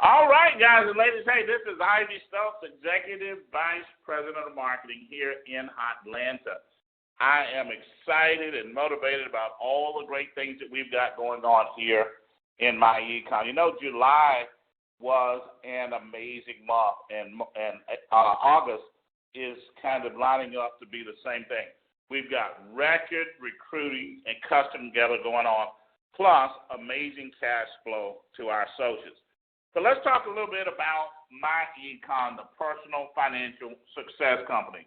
All right, guys and ladies. Hey, this is Ivy Stokes, Executive Vice President of Marketing here in Atlanta. I am excited and motivated about all the great things that we've got going on here in my econ. You know, July was an amazing month, and August is kind of lining up to be the same thing. We've got record recruiting and custom gather going on, plus amazing cash flow to our associates. So let's talk a little bit about My Econ, the Personal Financial Success Company.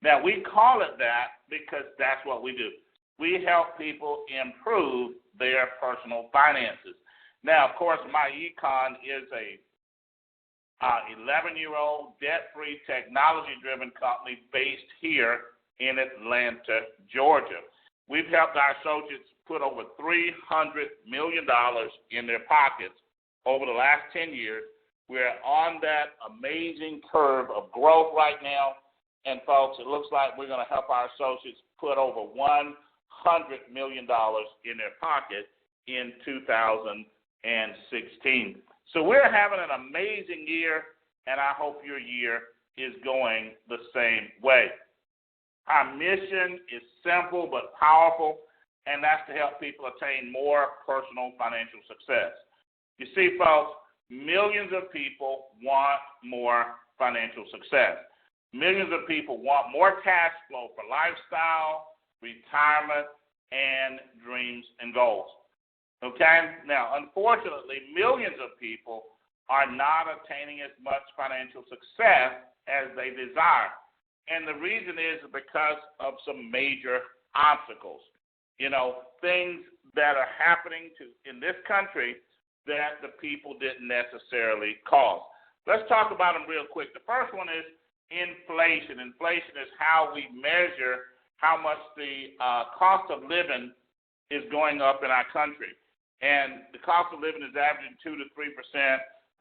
Now, we call it that because that's what we do. We help people improve their personal finances. Now, of course, My Econ is a 11-year-old debt-free, technology-driven company based here in Atlanta, Georgia. We've helped our associates put over $300 million in their pockets over the last 10 years. We're on that amazing curve of growth right now. And, folks, it looks like we're going to help our associates put over $100 million in their pocket in 2016. So we're having an amazing year, and I hope your year is going the same way. Our mission is simple but powerful, and that's to help people attain more personal financial success. You see, folks, millions of people want more financial success. Millions of people want more cash flow for lifestyle, retirement, and dreams and goals. Okay? Now, unfortunately, millions of people are not attaining as much financial success as they desire. And the reason is because of some major obstacles. You know, things that are happening in this country that the people didn't necessarily cause. Let's talk about them real quick. The first one is inflation. Inflation is how we measure how much the cost of living is going up in our country. And the cost of living is averaging 2 to 3%,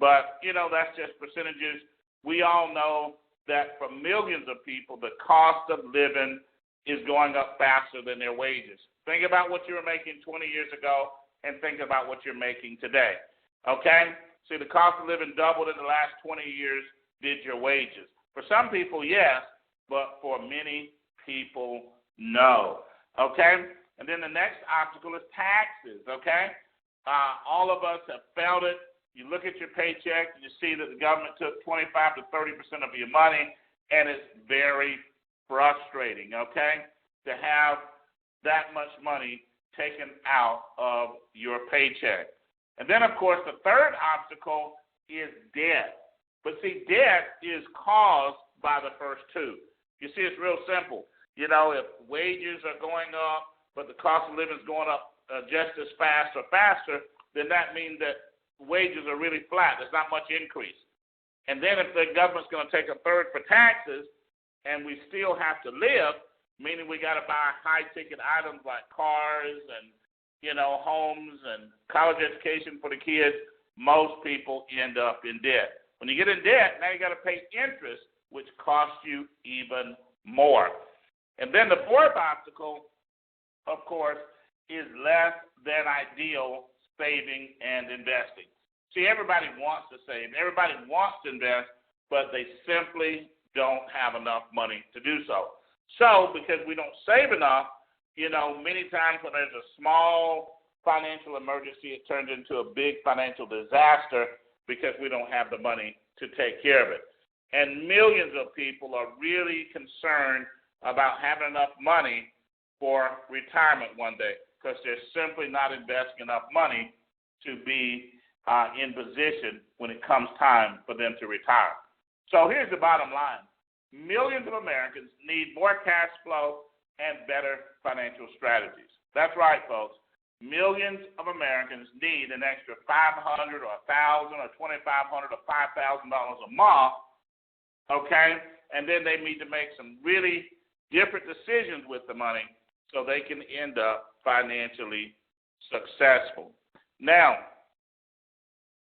but, you know, that's just percentages. We all know that for millions of people, the cost of living is going up faster than their wages. Think about what you were making 20 years ago and think about what you're making today, okay? See, the cost of living doubled in the last 20 years. Did your wages? For some people, yes, but for many people, no, okay? And then the next obstacle is taxes, okay? All of us have felt it. You look at your paycheck and you see that the government took 25 to 30% of your money, and it's very frustrating, okay, to have that much money taken out of your paycheck. And then, of course, the third obstacle is debt. But see, debt is caused by the first two. You see, it's real simple. You know, if wages are going up, but the cost of living is going up just as fast or faster, then that means that wages are really flat. There's not much increase. And then if the government's going to take a third for taxes and we still have to live, meaning we got to buy high-ticket items like cars and, you know, homes and college education for the kids, most people end up in debt. When you get in debt, now you got to pay interest, which costs you even more. And then the fourth obstacle, of course, is less than ideal saving and investing. See, everybody wants to save. Everybody wants to invest, but they simply don't have enough money to do so. So, because we don't save enough, you know, many times when there's a small financial emergency, it turns into a big financial disaster because we don't have the money to take care of it. And millions of people are really concerned about having enough money for retirement one day because they're simply not investing enough money to be in position when it comes time for them to retire. So here's the bottom line. Millions of Americans need more cash flow and better financial strategies. That's right, folks. Millions of Americans need an extra $500 or $1,000 or $2,500 or $5,000 a month, okay? And then they need to make some really different decisions with the money so they can end up financially successful. Now,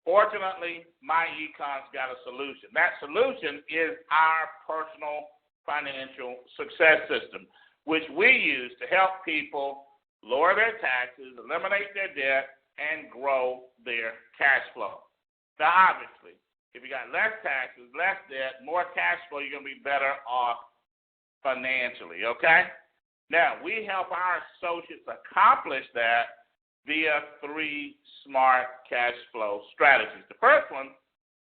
fortunately, My Econ's got a solution. That solution is our personal financial success system, which we use to help people lower their taxes, eliminate their debt, and grow their cash flow. Now, obviously, if you got less taxes, less debt, more cash flow, you're going to be better off financially, okay? Now, we help our associates accomplish that via 3 smart cash flow strategies. The first one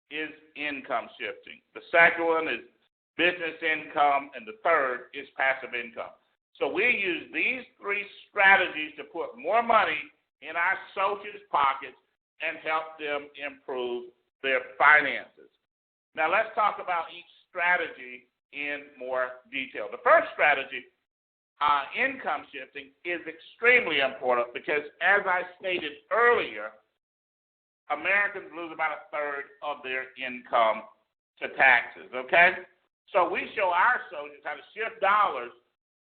is income shifting. The second one is business income, and the third is passive income. So we use these 3 strategies to put more money in our associates' pockets and help them improve their finances. Now let's talk about each strategy in more detail. The first strategy, income shifting, is extremely important because, as I stated earlier, Americans lose about 1/3 of their income to taxes, okay? So we show our associates how to shift dollars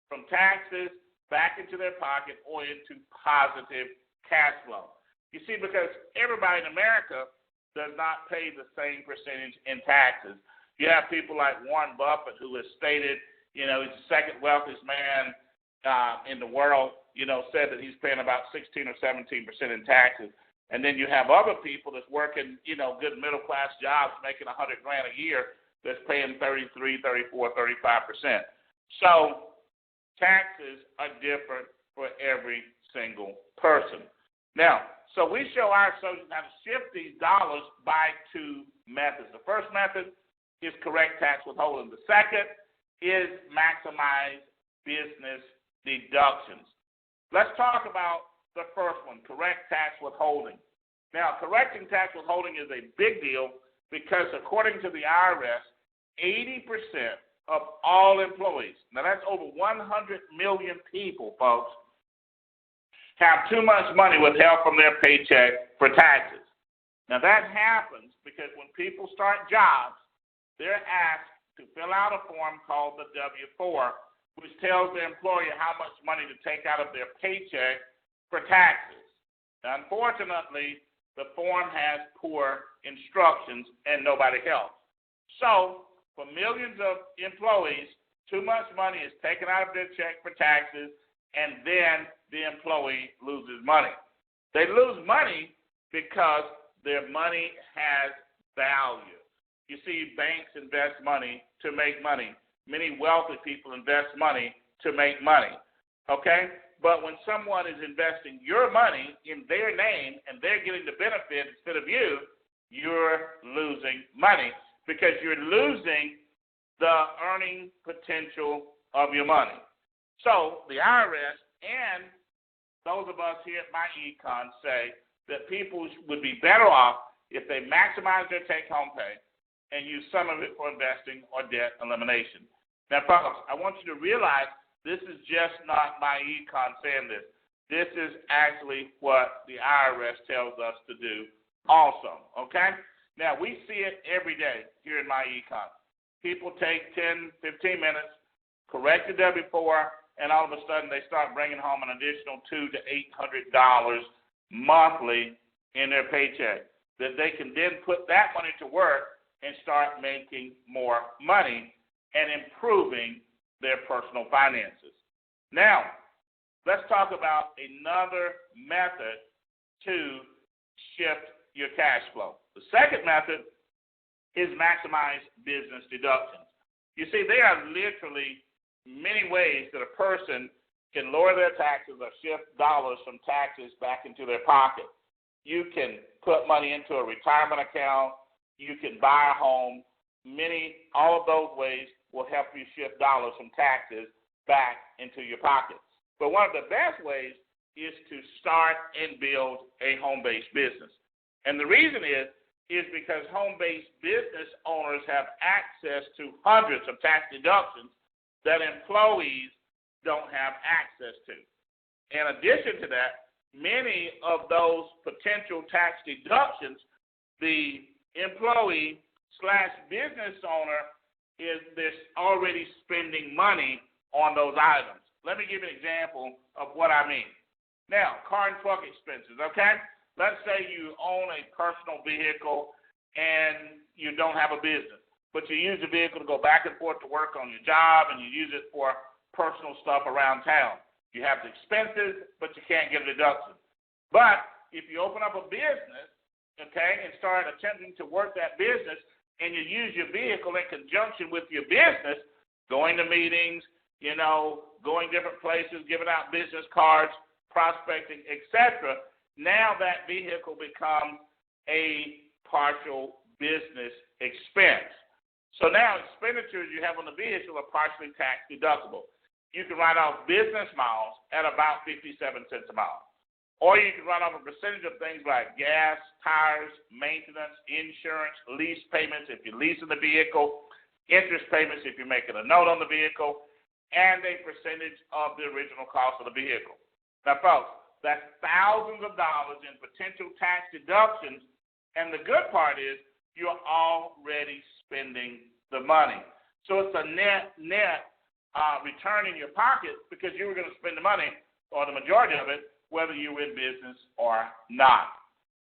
from taxes back into their pocket or into positive cash flow. You see, because everybody in America does not pay the same percentage in taxes. You have people like Warren Buffett, who has stated, he's the second wealthiest man in the world, said that he's paying about 16 or 17% in taxes. And then you have other people that's working, good middle-class jobs, making $100,000 a year, that's paying 33, 34, 35%. So taxes are different for every single person. Now, so we show our associates how to shift these dollars by 2 methods. The first method is correct tax withholding. The second is maximize business deductions. Let's talk about the first one, correct tax withholding. Now, correcting tax withholding is a big deal because, according to the IRS, 80% of all employees, now that's over 100 million people, folks, have too much money withheld from their paycheck for taxes. Now, that happens because when people start jobs, they're asked to fill out a form called the W-4, which tells the employer how much money to take out of their paycheck for taxes. Now, unfortunately, the form has poor instructions and nobody helps. So, for millions of employees, too much money is taken out of their check for taxes, and then the employee loses money. They lose money because their money has value. You see, banks invest money to make money. Many wealthy people invest money to make money, okay? But when someone is investing your money in their name and they're getting the benefit instead of you, you're losing money because you're losing the earning potential of your money. So the IRS and those of us here at MyEcon say that people would be better off if they maximize their take-home pay and use some of it for investing or debt elimination. Now, folks, I want you to realize this is just not MyEcon saying this. This is actually what the IRS tells us to do also, okay? Now, we see it every day here in MyEcon. People take 10, 15 minutes, correct the W-4, and all of a sudden they start bringing home an additional $200 to $800 monthly in their paycheck that they can then put that money to work and start making more money and improving their personal finances. Now, let's talk about another method to shift your cash flow. The second method is maximize business deductions. You see, there are literally many ways that a person can lower their taxes or shift dollars from taxes back into their pocket. You can put money into a retirement account. You can buy a home. All of those ways will help you shift dollars from taxes back into your pocket. But one of the best ways is to start and build a home-based business. And the reason is because home-based business owners have access to hundreds of tax deductions that employees don't have access to. In addition to that, many of those potential tax deductions, the employee/business owner is already spending money on those items. Let me give you an example of what I mean. Now, car and truck expenses, okay? Let's say you own a personal vehicle and you don't have a business, but you use the vehicle to go back and forth to work on your job and you use it for personal stuff around town. You have the expenses, but you can't get a deduction. But if you open up a business okay, and start attempting to work that business, and you use your vehicle in conjunction with your business, going to meetings, going different places, giving out business cards, prospecting, etc., now that vehicle becomes a partial business expense. So now expenditures you have on the vehicle are partially tax deductible. You can write off business miles at about 57 cents a mile. Or you can write off a percentage of things like gas, tires, maintenance, insurance, lease payments if you're leasing the vehicle, interest payments if you're making a note on the vehicle, and a percentage of the original cost of the vehicle. Now, folks, that's thousands of dollars in potential tax deductions, and the good part is you're already spending the money. So it's a net return in your pocket because you were going to spend the money, or the majority of it, whether you were in business or not.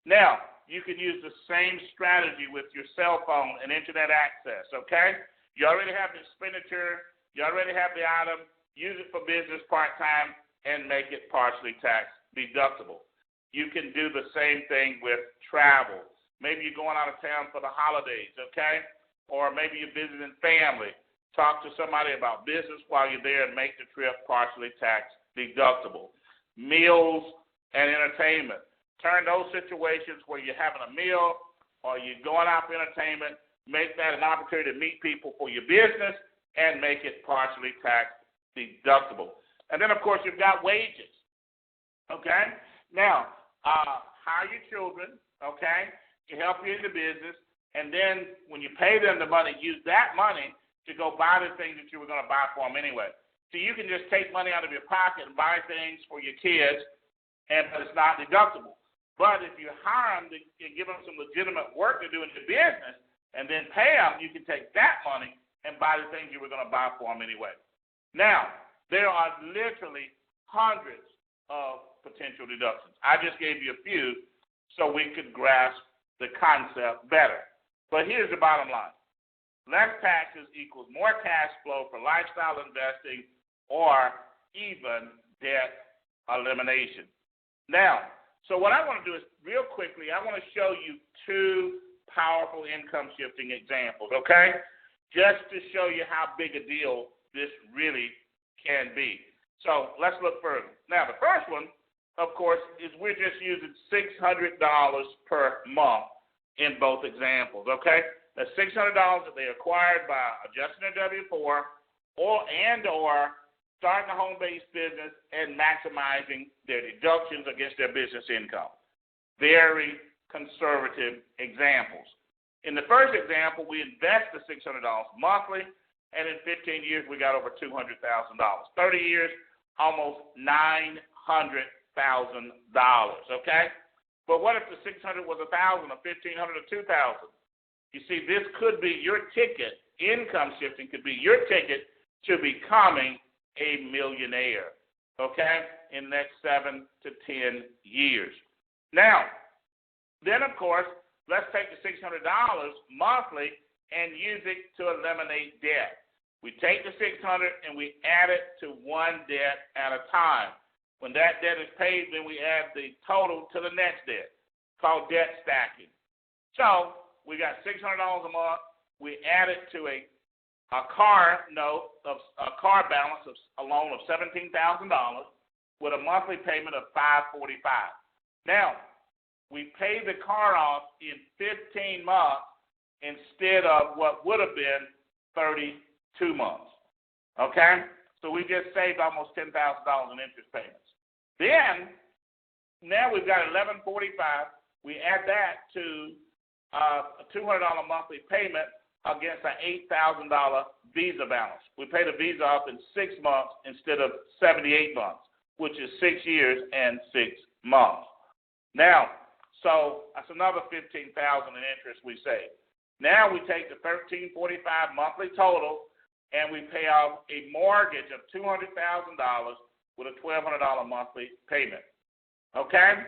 Now, you can use the same strategy with your cell phone and internet access, okay? You already have the expenditure, you already have the item, use it for business part-time, and make it partially tax deductible. You can do the same thing with travel. Maybe you're going out of town for the holidays, okay? Or maybe you're visiting family. Talk to somebody about business while you're there and make the trip partially tax deductible. Meals and entertainment. Turn those situations where you're having a meal or you're going out for entertainment, make that an opportunity to meet people for your business and make it partially tax deductible. And then, of course, you've got wages, okay? Now, hire your children, okay, to help you in the business, and then when you pay them the money, use that money to go buy the things that you were going to buy for them anyway. So you can just take money out of your pocket and buy things for your kids, but it's not deductible. But if you hire them and give them some legitimate work to do in your business and then pay them, you can take that money and buy the things you were going to buy for them anyway. Now, there are literally hundreds of potential deductions. I just gave you a few so we could grasp the concept better. But here's the bottom line. Less taxes equals more cash flow for lifestyle investing or even debt elimination. Now, so what I want to do is real quickly, I want to show you two powerful income shifting examples, okay? Just to show you how big a deal this really can be. So let's look further. Now, the first one, of course, is we're just using $600 per month in both examples, okay? That's $600 that they acquired by adjusting their W-4 or starting a home-based business and maximizing their deductions against their business income. Very conservative examples. In the first example, we invest the $600 monthly, and in 15 years, we got over $200,000. 30 years, almost $900,000, okay? But what if the 600 was 1,000 or 1,500 or 2,000? You see, this could be your ticket. Income shifting could be your ticket to becoming a millionaire, okay, in the next 7 to 10 years. Now, then, of course, let's take the $600 monthly and use it to eliminate debt. We take the $600 and we add it to one debt at a time. When that debt is paid, then we add the total to the next debt, called debt stacking. So we got $600 a month. We add it to a car note of a car balance of a loan of $17,000 with a monthly payment of $545. Now, we pay the car off in 15 months instead of what would have been 32 months. Okay? So we just saved almost $10,000 in interest payments. Then, now we've got $1,145. We add that to a $200 monthly payment against an $8,000 Visa balance. We pay the Visa off in 6 months instead of 78 months, which is 6 years and 6 months. Now, so that's another $15,000 in interest we save. Now we take the $1,345 monthly total and we pay off a mortgage of $200,000 with a $1,200 monthly payment. Okay?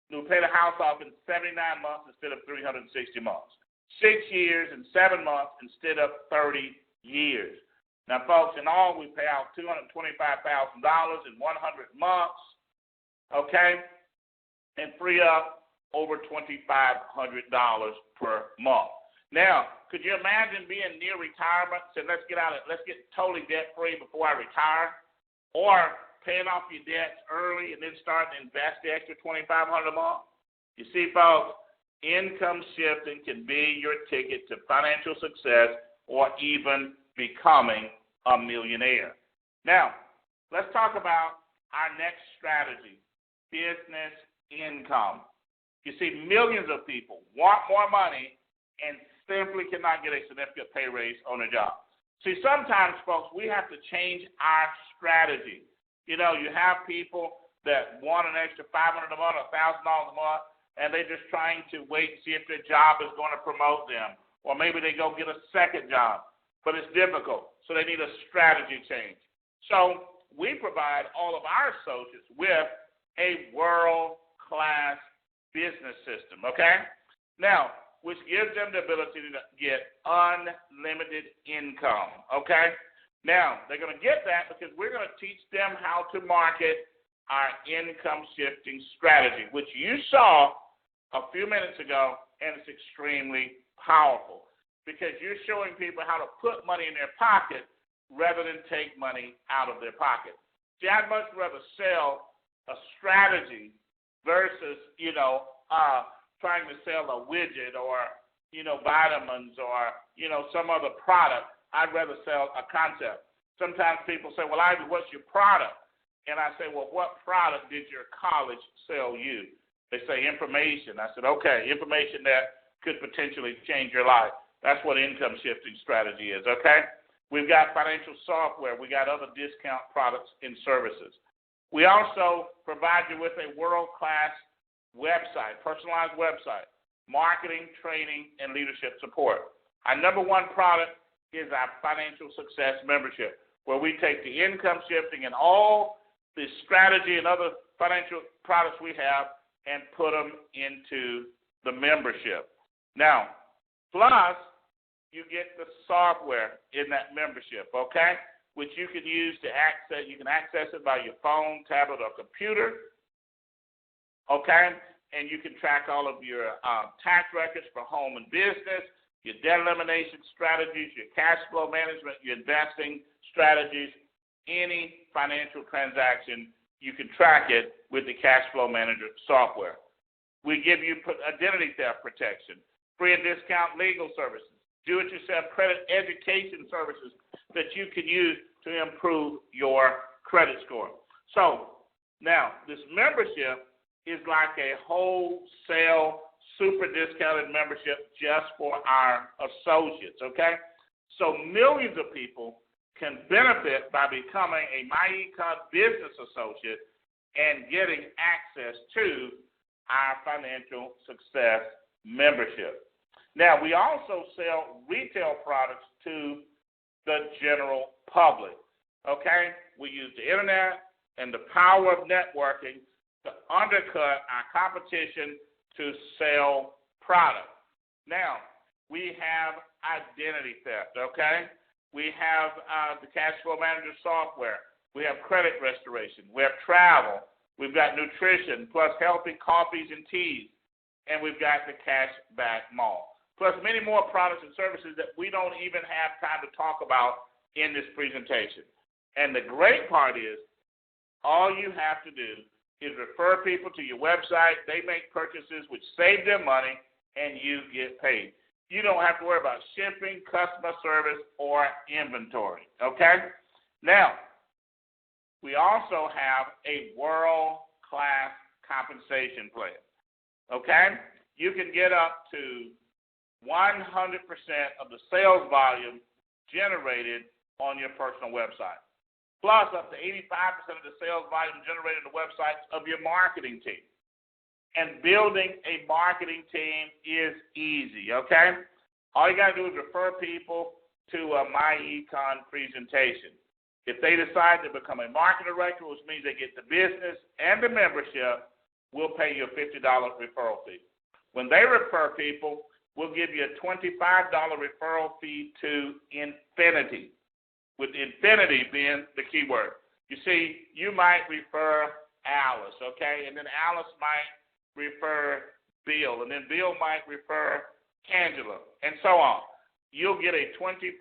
We pay the house off in 79 months instead of 360 months. 6 years and 7 months instead of 30 years. Now, folks, in all, we pay out $225,000 in 100 months, okay, and free up over $2,500 per month. Now, could you imagine being near retirement, saying let's get totally debt free before I retire, or paying off your debts early and then starting to invest the extra $2,500 a month? You see, folks, income shifting can be your ticket to financial success or even becoming a millionaire. Now, let's talk about our next strategy, business income. You see, millions of people want more money and simply cannot get a significant pay raise on a job. See, sometimes, folks, we have to change our strategy. You know, you have people that want an extra $500 a month, $1,000 a month, and they're just trying to wait and see if their job is going to promote them. Or maybe they go get a second job, but it's difficult, so they need a strategy change. So we provide all of our associates with a world-class business system, okay? Now, which gives them the ability to get unlimited income, okay? Now, they're going to get that because we're going to teach them how to market our income shifting strategy, which you saw a few minutes ago, and it's extremely powerful because you're showing people how to put money in their pocket rather than take money out of their pocket. See, I'd much rather sell a strategy versus, trying to sell a widget or, vitamins or, some other product. I'd rather sell a concept. Sometimes people say, well, Ivy, what's your product? And I say, well, what product did your college sell you? They say information. I said, okay, information that could potentially change your life. That's what income shifting strategy is, okay? We've got financial software. We got other discount products and services. We also provide you with a world-class website, personalized website, marketing, training, and leadership support. Our number one product is our Financial Success Membership, where we take the income shifting and all the strategy and other financial products we have and put them into the membership. Now, plus, you get the software in that membership, okay, which you can use to access. You can access it by your phone, tablet, or computer, okay, and you can track all of your tax records for home and business, your debt elimination strategies, your cash flow management, your investing strategies, any financial transaction, you can track it with the Cash Flow Manager software. We give you identity theft protection, free and discount legal services, do-it-yourself credit education services that you can use to improve your credit score. So now this membership is like a wholesale super discounted membership just for our associates, okay? So millions of people can benefit by becoming a MyEcon business associate and getting access to our Financial Success Membership. Now, we also sell retail products to the general public, okay? We use the internet and the power of networking to undercut our competition to sell product. Now, we have identity theft, okay? We have the Cash Flow Manager software. We have credit restoration. We have travel. We've got nutrition, plus healthy coffees and teas. And we've got the Cashback Mall, plus many more products and services that we don't even have time to talk about in this presentation. And the great part is all you have to do is refer people to your website. They make purchases which save them money, and you get paid. You don't have to worry about shipping, customer service, or inventory, okay? Now, we also have a world-class compensation plan, okay? You can get up to 100% of the sales volume generated on your personal website, plus up to 85% of the sales volume generated on the websites of your marketing team. And building a marketing team is easy, okay? All you got to do is refer people to a MyEcon presentation. If they decide to become a marketing director, which means they get the business and the membership, we'll pay you a $50 referral fee. When they refer people, we'll give you a $25 referral fee to infinity, with infinity being the key word. You see, you might refer Alice, okay? And then Alice might refer Bill, and then Bill might refer Angela, and so on. You'll get a $25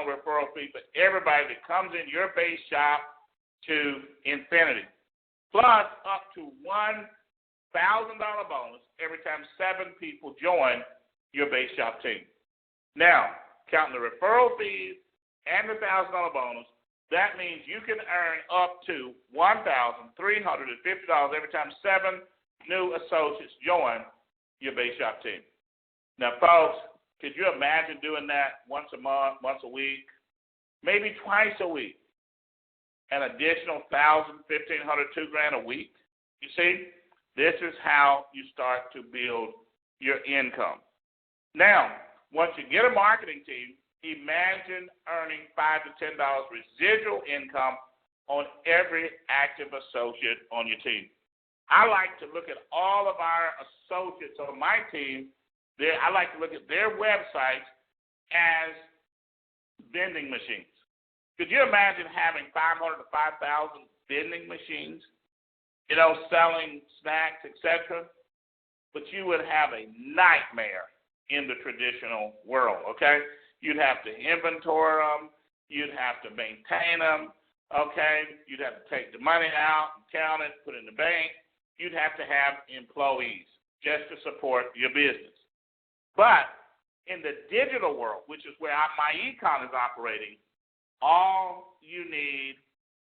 referral fee for everybody that comes in your base shop to infinity, plus up to $1,000 bonus every time 7 people join your base shop team. Now, counting the referral fees and the $1,000 bonus, that means you can earn up to $1,350 every time 7 new associates join your base shop team. Now, folks, could you imagine doing that once a month, once a week, maybe twice a week? An additional $1,000, $1,500, $2,000 a week? You see, this is how you start to build your income. Now, once you get a marketing team, imagine earning $5 to $10 residual income on every active associate on your team. I like to look at all of our associates on my team. I like to look at their websites as vending machines. Could you imagine having 500 to 5,000 vending machines, selling snacks, etc.? But you would have a nightmare in the traditional world, okay? You'd have to inventory them. You'd have to maintain them, okay? You'd have to take the money out and count it, put it in the bank. You'd have to have employees just to support your business. But in the digital world, which is where my econ is operating, all you need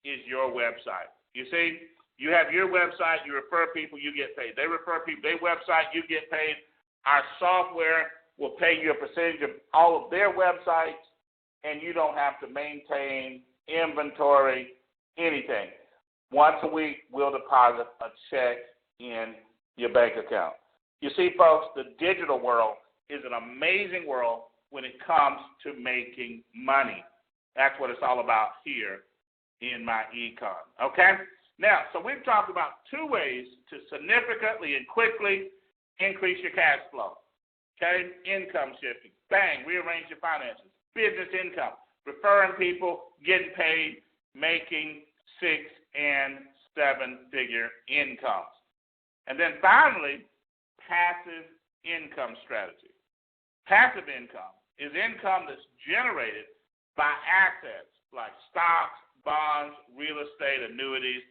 is your website. You see, you have your website, you refer people, you get paid. They refer people, their website, you get paid. Our software will pay you a percentage of all of their websites, and you don't have to maintain inventory, anything. Once a week, we'll deposit a check in your bank account. You see, folks, the digital world is an amazing world when it comes to making money. That's what it's all about here in my econ, okay? Now, so we've talked about 2 ways to significantly and quickly increase your cash flow, okay? Income shifting, bang, rearrange your finances, business income, referring people, getting paid, making 6- and 7-figure incomes. And then finally, passive income strategy. Passive income is income that's generated by assets like stocks, bonds, real estate, annuities,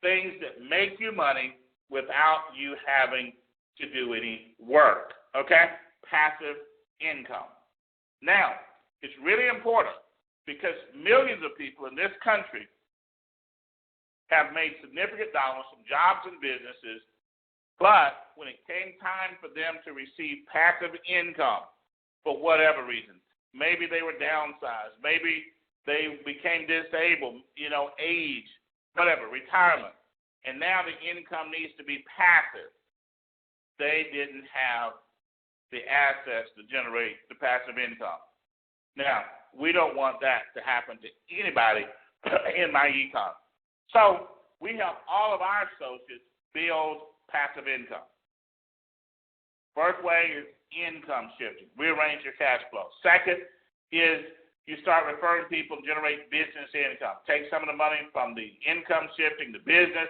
things that make you money without you having to do any work, okay? Passive income. Now, it's really important because millions of people in this country have made significant dollars from jobs and businesses, but when it came time for them to receive passive income, for whatever reason, maybe they were downsized, maybe they became disabled, age, whatever, retirement, and now the income needs to be passive. They didn't have the assets to generate the passive income. Now, we don't want that to happen to anybody in my econ. So we help all of our associates build passive income. First way is income shifting. Rearrange your cash flow. Second is you start referring people to generate business income. Take some of the money from the income shifting, the business,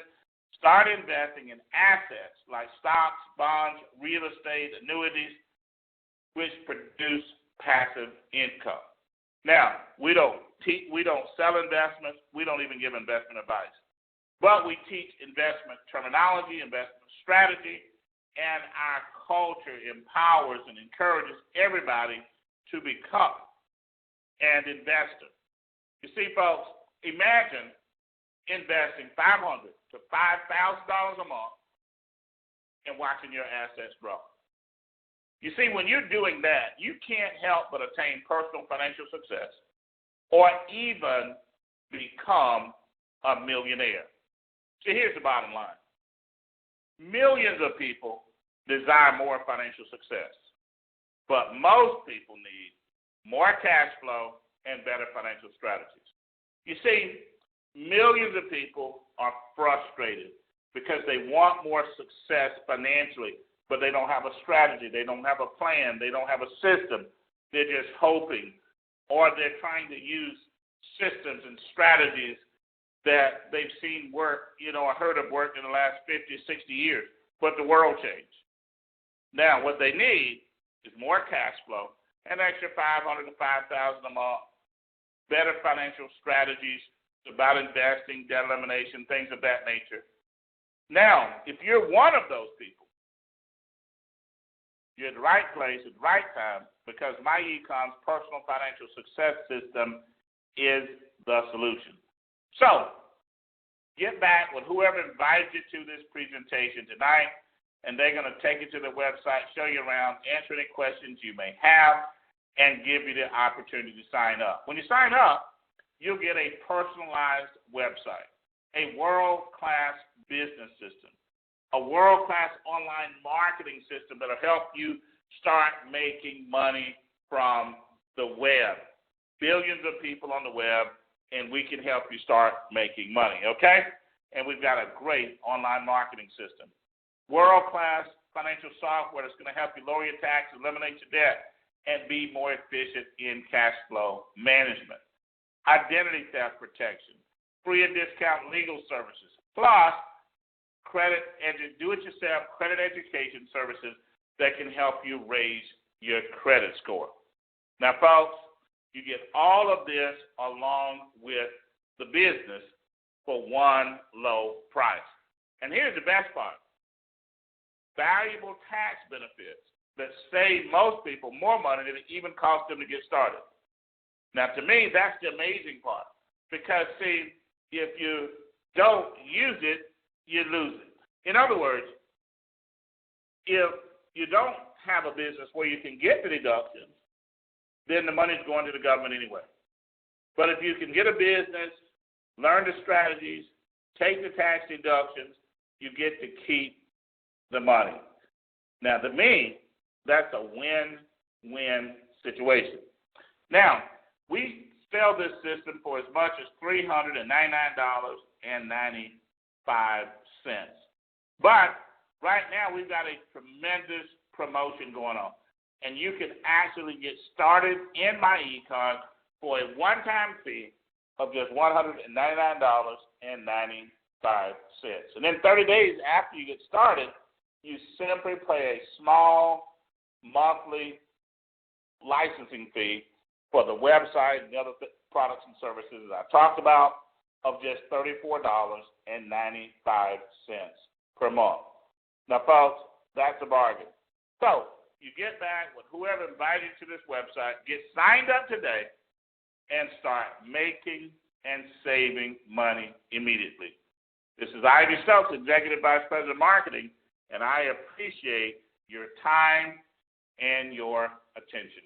start investing in assets like stocks, bonds, real estate, annuities, which produce passive income. Now, we don't sell investments. We don't even give investment advice. But we teach investment terminology, investment strategy, and our culture empowers and encourages everybody to become an investor. You see, folks, imagine investing $500 to $5,000 a month and watching your assets grow. You see, when you're doing that, you can't help but attain personal financial success or even become a millionaire. See, here's the bottom line. Millions of people desire more financial success, but most people need more cash flow and better financial strategies. You see, millions of people are frustrated because they want more success financially, but they don't have a strategy, they don't have a plan, they don't have a system. They're just hoping, or they're trying to use systems and strategies that they've seen work, or heard of work in the last 50, 60 years, but the world changed. Now, what they need is more cash flow, an extra $500 to $5,000 a month, better financial strategies about investing, debt elimination, things of that nature. Now, if you're one of those people, you're at the right place at the right time, because MyEcon's personal financial success system is the solution. So, get back with whoever invited you to this presentation tonight, and they're going to take you to the website, show you around, answer any questions you may have, and give you the opportunity to sign up. When you sign up, you'll get a personalized website, a world-class business system, a world-class online marketing system that'll help you start making money from the web. Billions of people on the web, and we can help you start making money, okay? And we've got a great online marketing system. World-class financial software that's going to help you lower your taxes, eliminate your debt, and be more efficient in cash flow management. Identity theft protection, free and discount legal services, plus do-it-yourself credit education services that can help you raise your credit score. Now, folks, you get all of this along with the business for one low price. And here's the best part. Valuable tax benefits that save most people more money than it even costs them to get started. Now, to me, that's the amazing part. Because, see, if you don't use it, you lose it. In other words, if you don't have a business where you can get the deductions, then the money's going to the government anyway. But if you can get a business, learn the strategies, take the tax deductions, you get to keep the money. Now, to me, that's a win-win situation. Now, we sell this system for as much as $399.95. But right now, we've got a tremendous promotion going on. And you can actually get started in MyEcon for a one-time fee of just $199.95. And then 30 days after you get started, you simply pay a small monthly licensing fee for the website and the other products and services that I talked about of just $34.95 per month. Now, folks, that's a bargain. So, you get back with whoever invited you to this website, get signed up today, and start making and saving money immediately. This is Ivy Stokes, Executive Vice President of Marketing, and I appreciate your time and your attention.